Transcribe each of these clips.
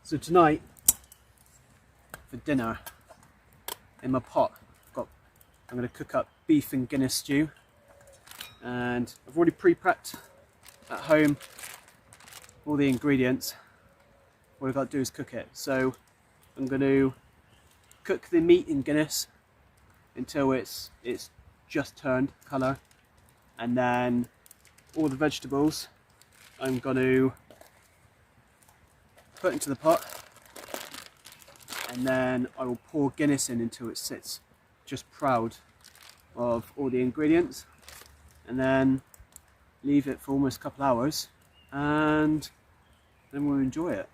So tonight, for dinner, in my pot, I'm going to cook up beef and Guinness stew, and I've already pre-prepped at home all the ingredients. All I've got to do is cook it. So I'm going to cook the meat in Guinness until it's just turned colour, and then all the vegetables I'm going to put into the pot, and then I will pour Guinness in until it sits just proud of all the ingredients, and then leave it for almost a couple hours, and then we'll enjoy it.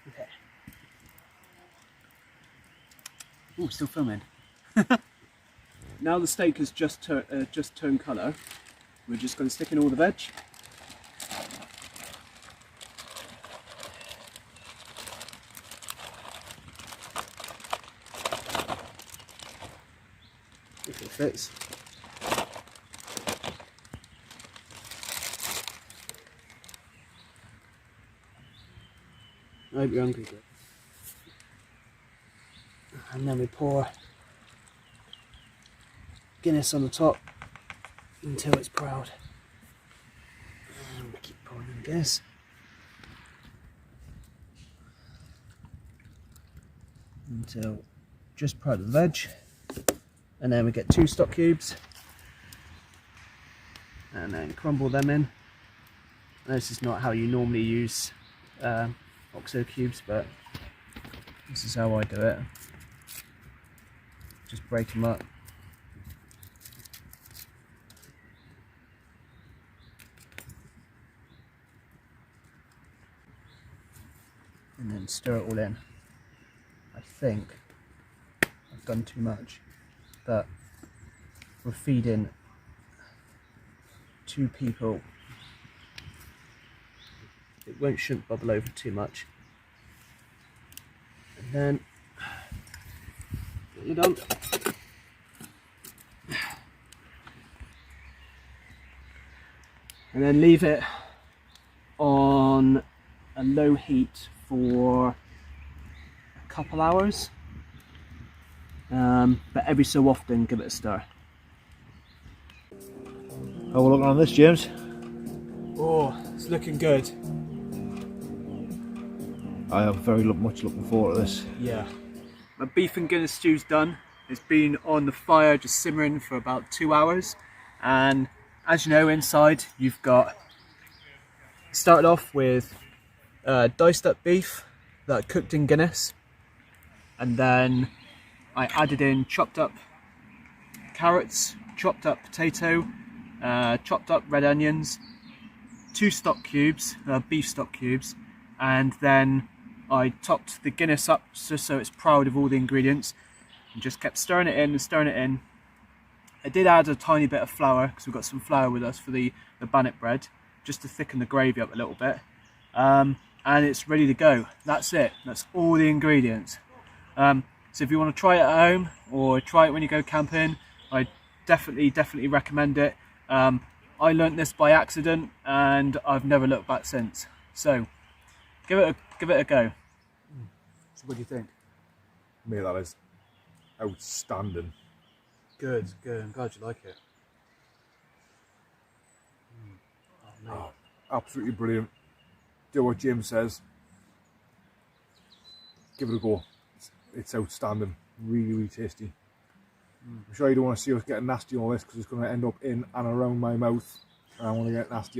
Okay. Oh, still filming. Now the steak has just turned colour, we're just going to stick in all the veg. If it fits. I hope you're hungry. And then we pour Guinness on the top until it's proud. And we keep pouring in Guinness. Until just proud of the veg. And then we get 2 stock cubes. And then crumble them in. This is not how you normally use OXO cubes, but this is how I do it. Just break them up. And then stir it all in. I think I've done too much, but we're feeding 2 people. It shouldn't bubble over too much. And then you're done. And then leave it on a low heat for a couple hours, but every so often give it a stir. How are we looking on this, James? Oh, it's looking good. I am very much looking forward to this. Yeah. My beef and Guinness stew's done. It's been on the fire just simmering for about 2 hours, and as you know, inside you've got, started off with diced up beef that I cooked in Guinness, and then I added in chopped up carrots, chopped up potato, chopped up red onions, 2 stock cubes, beef stock cubes, and then I topped the Guinness up just so it's proud of all the ingredients, and just kept stirring it in and stirring it in. I did add a tiny bit of flour because we've got some flour with us for the bannock bread, just to thicken the gravy up a little bit. And it's ready to go. That's it. That's all the ingredients. So if you want to try it at home or try it when you go camping, I definitely recommend it. I learnt this by accident and I've never looked back since. So give it a go. So what do you think? Mate, that is outstanding. Good. I'm glad you like it. Oh, absolutely brilliant. Do what Jim says. Give it a go. It's outstanding. Really tasty. I'm sure you don't want to see us getting nasty on all this because it's going to end up in and around my mouth, and I want to get nasty on